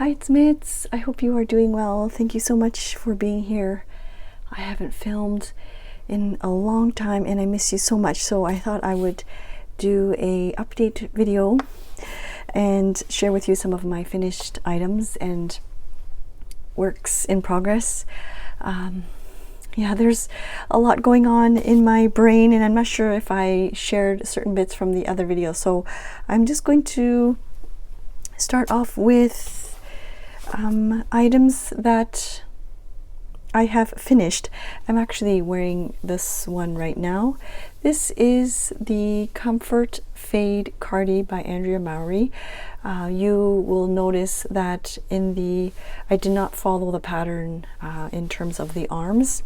Hi, it's Mitz. I hope you are doing well. Thank you so much for being here. I haven't filmed in a long time and I miss you so much, so I thought I would do a update video and share with you some of my finished items and works in progress. Yeah, there's a lot going on in my brain and I'm not sure if I shared certain bits from the other video, so I'm just going to start off with items that I have finished. I'm actually wearing this one right now. This is the Comfort Fade Cardi by Andrea Mowry. You will notice that I did not follow the pattern in terms of the arms.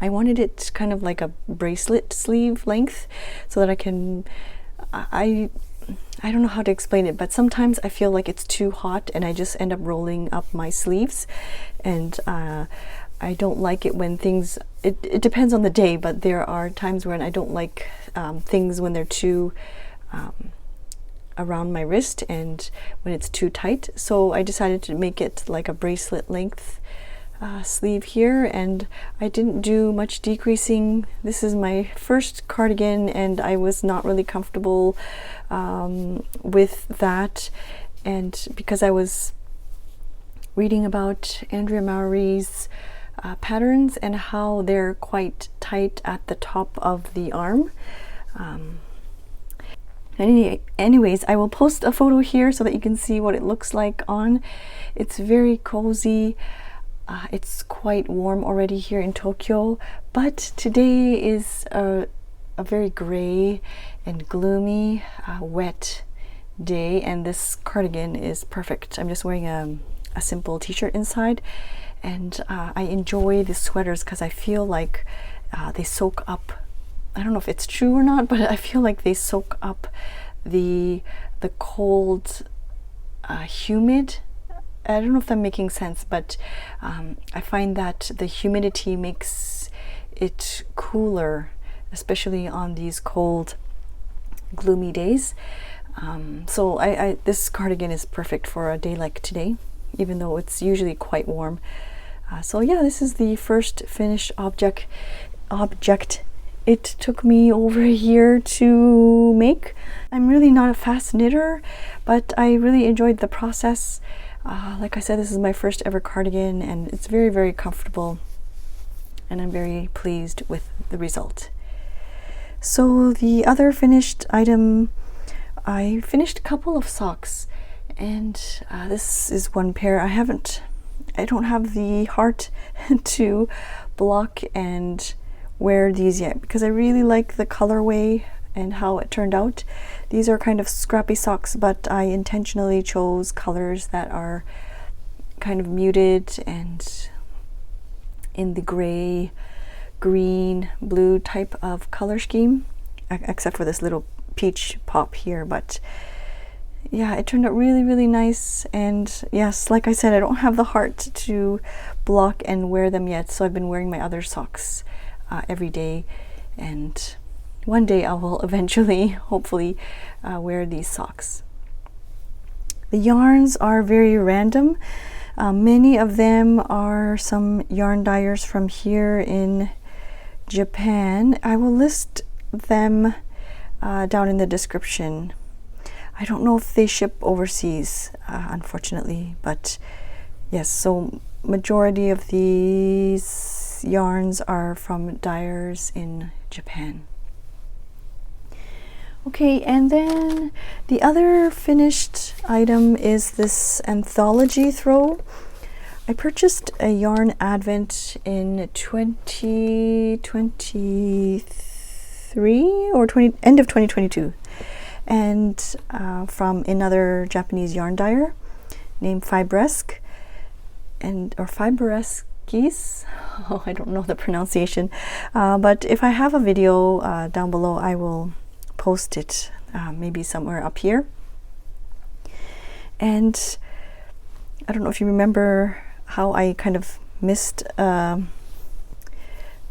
I wanted it kind of like a bracelet sleeve length so that I can, I don't know how to explain it, but sometimes I feel like it's too hot and I just end up rolling up my sleeves, and I don't like it when things, it depends on the day, but there are times when I don't like things when they're too around my wrist and when it's too tight. So I decided to make it like a bracelet length sleeve here, and I didn't do much decreasing. This is my first cardigan and I was not really comfortable with that, and because I was reading about Andrea Mowry's patterns and how they're quite tight at the top of the arm. Anyways, I will post a photo here so that you can see what it looks like on. It's very cozy. It's quite warm already here in Tokyo, but today is a very gray and gloomy, wet day, and this cardigan is perfect. I'm just wearing a simple t-shirt inside, and I enjoy the sweaters because I feel like they soak up, I don't know if it's true or not, but I feel like they soak up the cold, humid. I don't know if I'm making sense, but I find that the humidity makes it cooler, especially on these cold, gloomy days. So this cardigan is perfect for a day like today, even though it's usually quite warm. So yeah, this is the first finished object. It took me over a year to make. I'm really not a fast knitter, but I really enjoyed the process. Like I said, this is my first ever cardigan and it's very, very comfortable, and I'm very pleased with the result. So the other finished item, I finished a couple of socks, and this is one pair. I don't have the heart to block and wear these yet because I really like the colorway and how it turned out. These are kind of scrappy socks, but I intentionally chose colors that are kind of muted and in the gray, green, blue type of color scheme, except for this little peach pop here. But yeah, it turned out really, really nice. And yes, like I said, I don't have the heart to block and wear them yet, so I've been wearing my other socks every day, and one day I will eventually, hopefully, wear these socks. The yarns are very random. Many of them are some yarn dyers from here in Japan. I will list them down in the description. I don't know if they ship overseas, unfortunately, but yes, so majority of these yarns are from dyers in Japan. Okay, and then the other finished item is this Anthology Throw. I purchased a yarn advent in 2023 or end of 2022, and from another Japanese yarn dyer named Fibresque or Fibresquis. Oh, I don't know the pronunciation, but if I have a video down below, I will post it maybe somewhere up here. And I don't know if you remember how I kind of missed the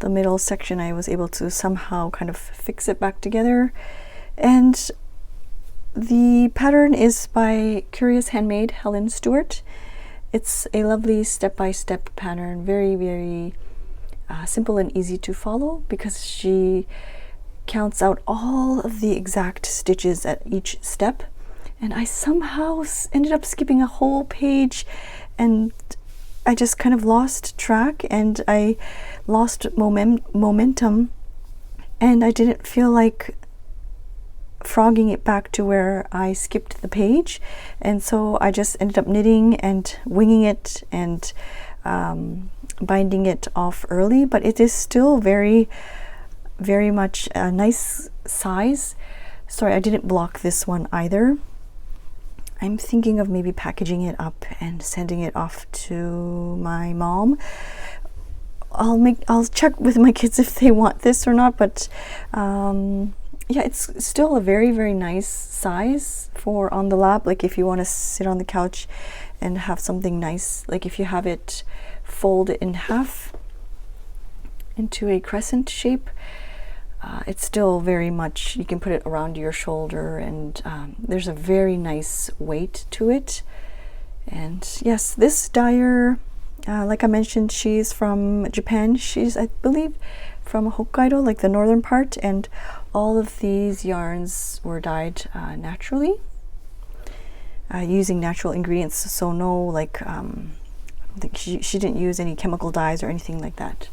middle section. I was able to somehow kind of fix it back together, and The pattern is by Curious Handmade, Helen Stewart. It's a lovely step-by-step pattern, very, very simple and easy to follow, because she counts out all of the exact stitches at each step. And I somehow ended up skipping a whole page, and I just kind of lost track, and I lost momentum, and I didn't feel like frogging it back to where I skipped the page, and so I just ended up knitting and winging it and binding it off early. But it is still very, very much a nice size. Sorry, I didn't block this one either. I'm thinking of maybe packaging it up and sending it off to my mom. I'll check with my kids if they want this or not, but yeah, it's still a very, very nice size for on the lap. Like if you want to sit on the couch and have something nice, like if you have it fold in half into a crescent shape, it's still very much, you can put it around your shoulder, and there's a very nice weight to it. And yes, this dyer, like I mentioned, she's from Japan. She's, I believe, from Hokkaido, like the northern part, and all of these yarns were dyed naturally, using natural ingredients. So no, like I don't think she didn't use any chemical dyes or anything like that.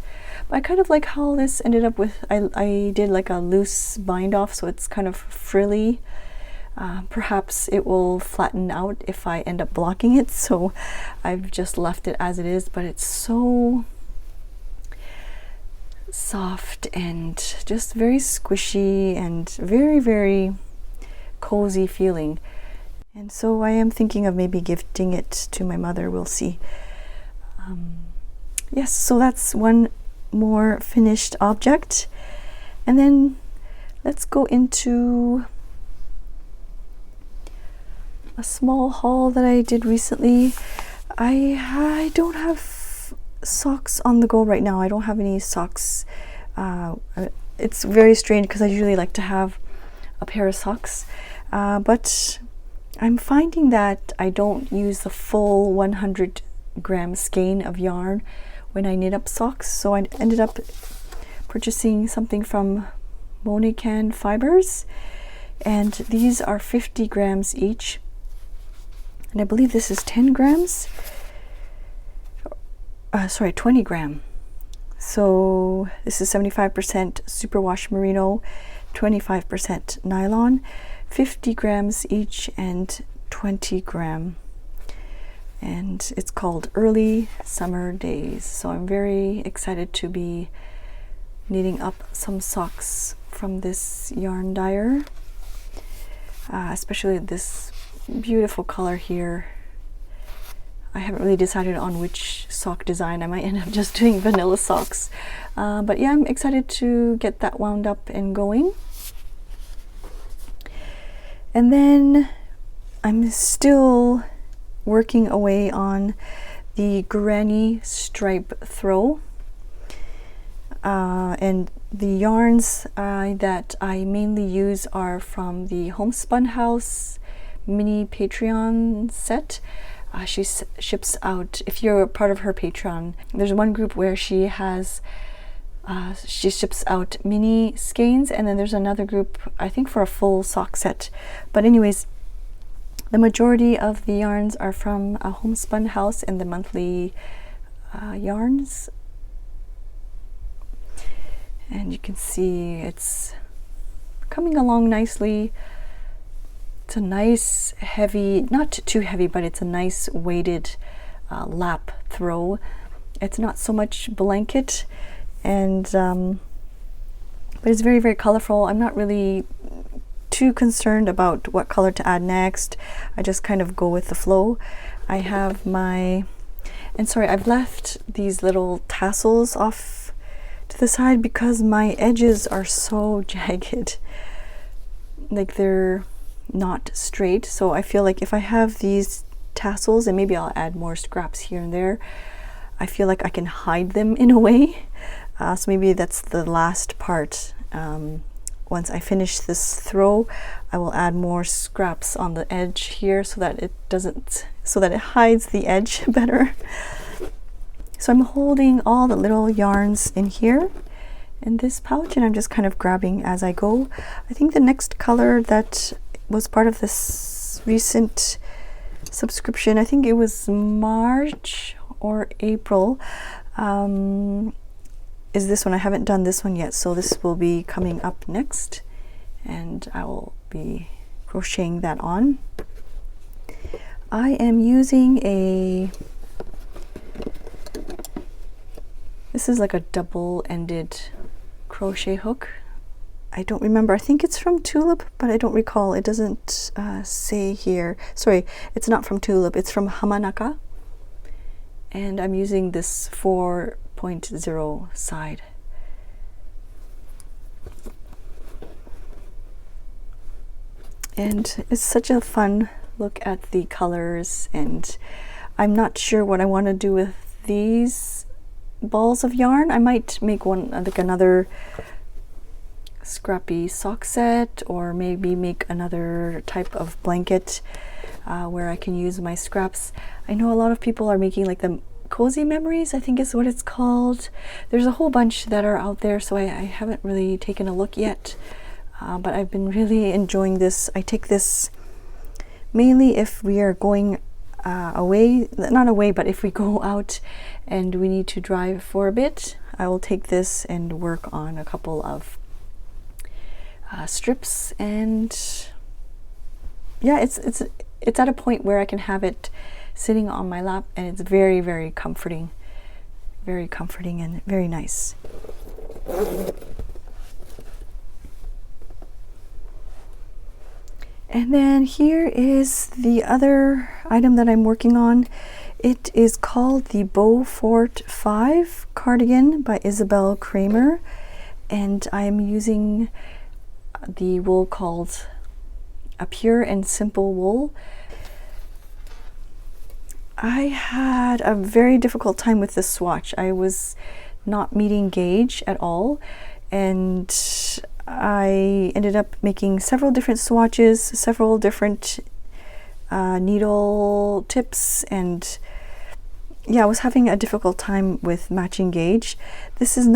But I kind of like how this ended up with, I did like a loose bind off, so it's kind of frilly. Perhaps it will flatten out if I end up blocking it, so I've just left it as it is. But it's so soft and just very squishy and very, very cozy feeling. And so I am thinking of maybe gifting it to my mother. We'll see. Yes, so that's one more finished object. And then let's go into a small haul that I did recently. I don't have socks on the go right now. I don't have any socks. It's very strange because I usually like to have a pair of socks, but I'm finding that I don't use the full 100-gram skein of yarn when I knit up socks. So I ended up purchasing something from Monica Fibers, and these are 50 grams each, and I believe this is 10 grams. Sorry, 20 gram. So this is 75% superwash merino, 25% nylon, 50 grams each, and 20 gram. And it's called Early Summer Days. So I'm very excited to be knitting up some socks from this yarn dyer, especially this beautiful color here. I haven't really decided on which sock design. I might end up just doing vanilla socks. But yeah, I'm excited to get that wound up and going. And then I'm still working away on the granny stripe throw. And the yarns that I mainly use are from the Homespun House mini Patreon set. She ships out, if you're a part of her Patreon, there's one group where she has, she ships out mini skeins, and then there's another group, I think, for a full sock set. But anyways, the majority of the yarns are from a Homespun House and the monthly yarns. And you can see it's coming along nicely. It's a nice heavy, not too heavy, but it's a nice weighted lap throw. It's not so much blanket, and but it's very, very colorful. I'm not really too concerned about what color to add next. I just kind of go with the flow. I have my, and sorry, I've left these little tassels off to the side because my edges are so jagged. Like they're not straight, so I feel like if I have these tassels, and maybe I'll add more scraps here and there, I feel like I can hide them in a way. So maybe that's the last part once I finish this throw, I will add more scraps on the edge here so that it hides the edge better. So I'm holding all the little yarns in here in this pouch, and I'm just kind of grabbing as I go. I think the next color that was part of this recent subscription, I think it was March or April, is this one. I haven't done this one yet, so this will be coming up next, and I will be crocheting that on. I am using this is like a double-ended crochet hook. I don't remember, I think it's from Tulip, but I don't recall. It doesn't say here. Sorry, it's not from Tulip, it's from Hamanaka. And I'm using this 4.0 side. And it's such a fun look at the colors, and I'm not sure what I want to do with these balls of yarn. I might make one like another scrappy sock set, or maybe make another type of blanket where I can use my scraps. I know a lot of people are making like the cozy memories, I think is what it's called. There's a whole bunch that are out there, so I haven't really taken a look yet, but I've been really enjoying this. I take this mainly if we are going away, not away, but if we go out and we need to drive for a bit, I will take this and work on a couple of strips. And yeah, it's at a point where I can have it sitting on my lap, and it's very, very comforting and very nice. And then here is the other item that I'm working on. It is called the Beaufort 5 cardigan by Isabel Kramer, and I'm using the wool called a pure and simple wool. I had a very difficult time with this swatch. I was not meeting gauge at all, and I ended up making several different swatches, several different needle tips, and yeah, I was having a difficult time with matching gauge. This is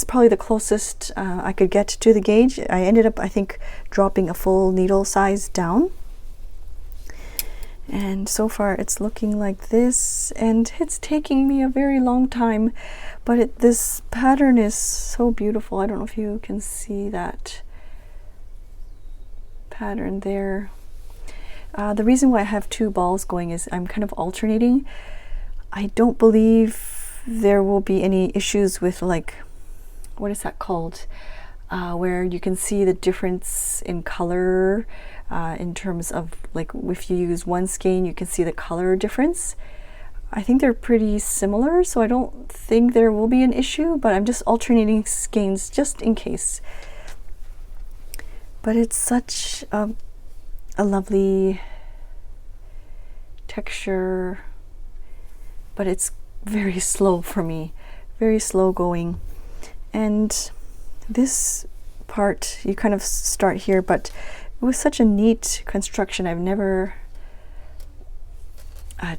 probably the closest I could get to the gauge. I ended up, I think, dropping a full needle size down. And so far it's looking like this, and it's taking me a very long time, but this pattern is so beautiful. I don't know if you can see that pattern there. The reason why I have two balls going is I'm kind of alternating. I don't believe there will be any issues with, like, what is that called? Where you can see the difference in color in terms of, like, if you use one skein, you can see the color difference. I think they're pretty similar, so I don't think there will be an issue, but I'm just alternating skeins just in case. But it's such a lovely texture, but it's very slow for me, very slow going. And this part, you kind of start here, but it was such a neat construction. I've never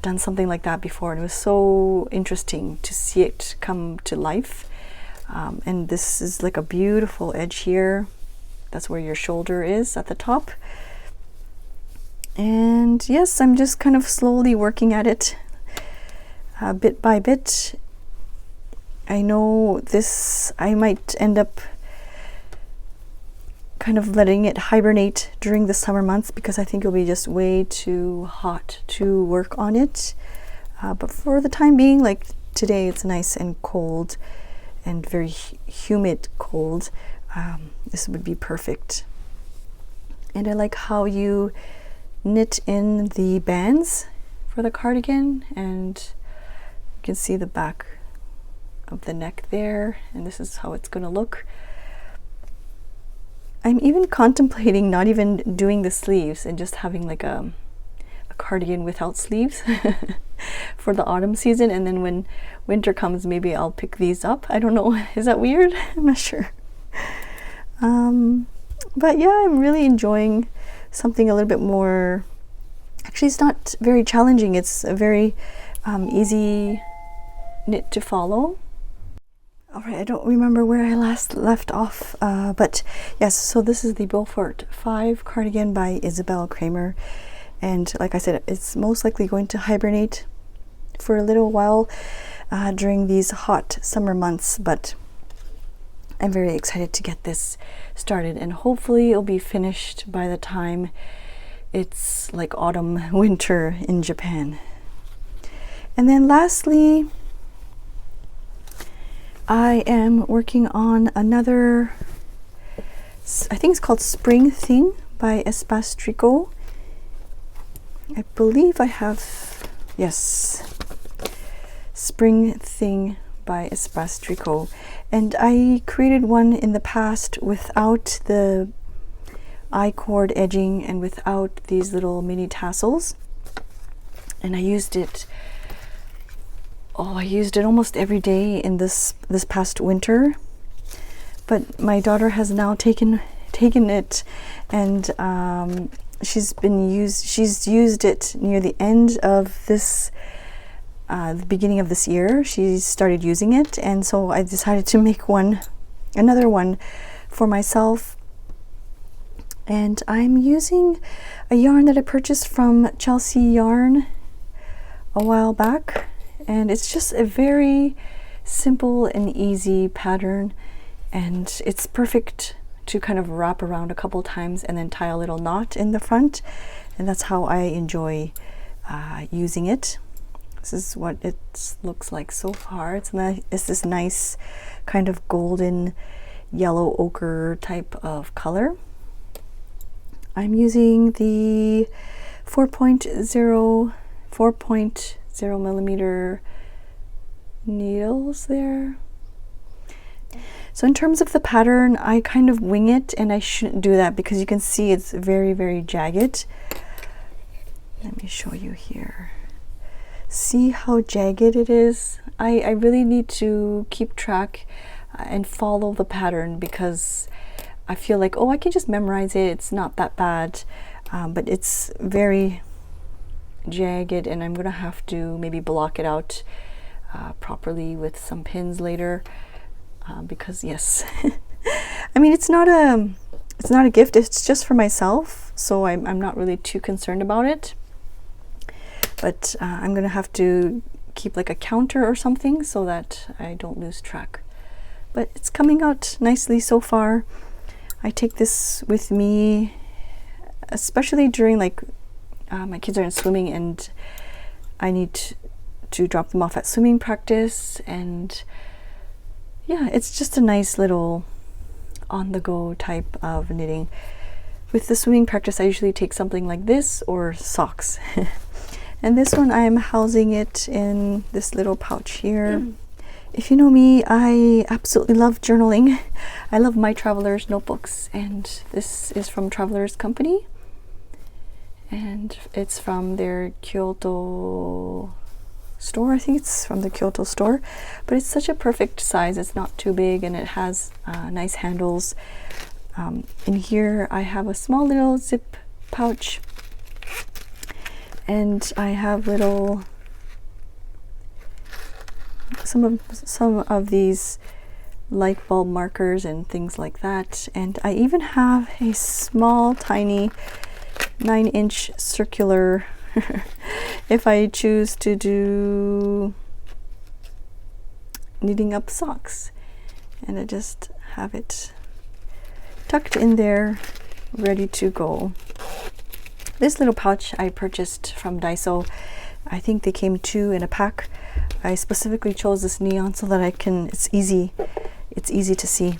done something like that before, and it was so interesting to see it come to life. And this is like a beautiful edge here. That's where your shoulder is at the top. And yes, I'm just kind of slowly working at it bit by bit. I know this, I might end up kind of letting it hibernate during the summer months, because I think it'll be just way too hot to work on it. But for the time being, like today, it's nice and cold and very humid cold. This would be perfect. And I like how you knit in the bands for the cardigan, and you can see the back of the neck there, and this is how it's going to look. I'm even contemplating not even doing the sleeves and just having like a cardigan without sleeves for the autumn season, and then when winter comes, maybe I'll pick these up. I don't know, is that weird? I'm not sure. But yeah, I'm really enjoying something a little bit more. Actually, it's not very challenging. It's a very easy knit to follow. All right, I don't remember where I last left off, but yes, so this is the Beaufort 5 cardigan by Isabel Kramer. And like I said, it's most likely going to hibernate for a little while during these hot summer months, but I'm very excited to get this started, and hopefully it'll be finished by the time it's like autumn, winter in Japan. And then lastly, I am working on another, I think it's called Spring Thing by Espace Tricot. I believe I have, yes, Spring Thing by Espace Tricot. And I created one in the past without the I-cord edging and without these little mini tassels. And I used it almost every day in this past winter. But my daughter has now taken it, and she's used it near the end of this the beginning of this year. She started using it, and so I decided to make another one for myself. And I'm using a yarn that I purchased from Chelsea Yarn a while back, and it's just a very simple and easy pattern, and it's perfect to kind of wrap around a couple times and then tie a little knot in the front, and that's how I enjoy using it. This is what it looks like so far. It's this nice kind of golden yellow ochre type of color. I'm using the 4.0 millimeter needles there. So in terms of the pattern, I kind of wing it, and I shouldn't do that because you can see it's very, very jagged. Let me show you here. See how jagged it is? I really need to keep track and follow the pattern, because I feel like, oh, I can just memorize it, it's not that bad, but it's very jagged, and I'm gonna have to maybe block it out properly with some pins later, because yes, I mean, it's not a gift, it's just for myself, so I'm not really too concerned about it. But I'm gonna have to keep like a counter or something so that I don't lose track. But it's coming out nicely so far. I take this with me, especially during like my kids are in swimming and I need to drop them off at swimming practice, and yeah, it's just a nice little on-the-go type of knitting. With the swimming practice, I usually take something like this or socks. And this one, I am housing it in this little pouch here. If you know me, I absolutely love journaling. I love my Traveler's notebooks, and this is from Traveler's Company. And it's from their Kyoto store. I think it's from the Kyoto store. But it's such a perfect size. It's not too big, and it has nice handles. In here, I have a small little zip pouch. And I have some of these light bulb markers and things like that. And I even have a small, tiny 9-inch circular if I choose to do knitting up socks. And I just have it tucked in there, ready to go. This little pouch I purchased from Daiso. I think they came 2 in a pack. I specifically chose this neon so that it's easy to see.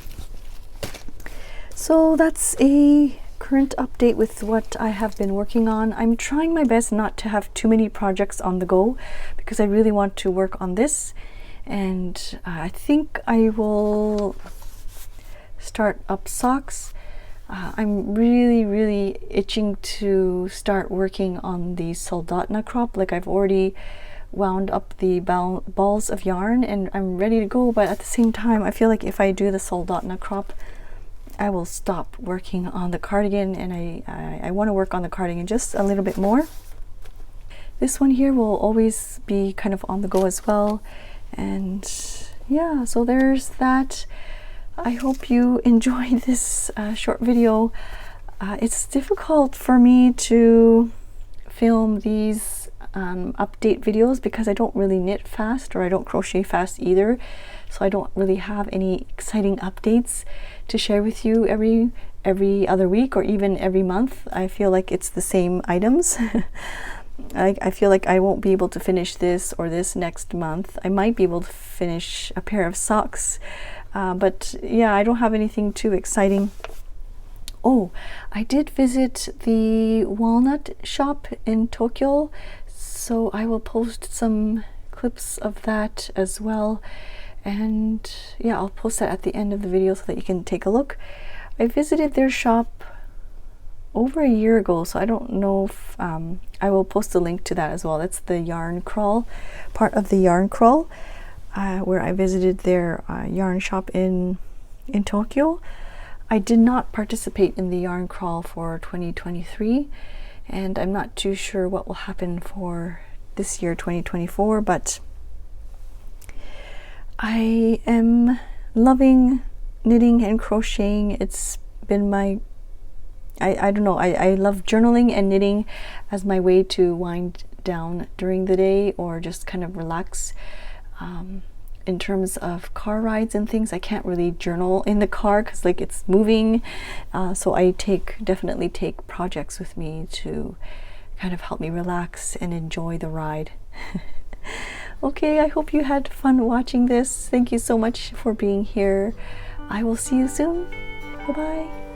So that's a current update with what I have been working on. I'm trying my best not to have too many projects on the go, because I really want to work on this, and I think I will start up socks. I'm really itching to start working on the Soldotna crop. Like, I've already wound up the balls of yarn and I'm ready to go, but at the same time I feel like if I do the Soldotna crop, I will stop working on the cardigan, and I want to work on the cardigan just a little bit more. This one here will always be kind of on the go as well. And yeah, so there's that. I hope you enjoyed this short video. It's difficult for me to film these update videos because I don't really knit fast, or I don't crochet fast either. So I don't really have any exciting updates to share with you every other week or even every month. I feel like it's the same items. I feel like I won't be able to finish this or this next month. I might be able to finish a pair of socks, but yeah, I don't have anything too exciting. Oh, I did visit the walnut shop in Tokyo, so I will post some clips of that as well. And yeah, I'll post that at the end of the video so that you can take a look. I visited their shop over a year ago, so I don't know if I will post a link to that as well. That's the yarn crawl, part of the yarn crawl, where I visited their yarn shop in Tokyo. I did not participate in the yarn crawl for 2023, and I'm not too sure what will happen for this year, 2024, but I am loving knitting and crocheting. It's been my I don't know, I love journaling and knitting as my way to wind down during the day or just kind of relax. In terms of car rides and things, I can't really journal in the car because like it's moving, so I definitely take projects with me to kind of help me relax and enjoy the ride. Okay, I hope you had fun watching this. Thank you so much for being here. I will see you soon. Bye-bye.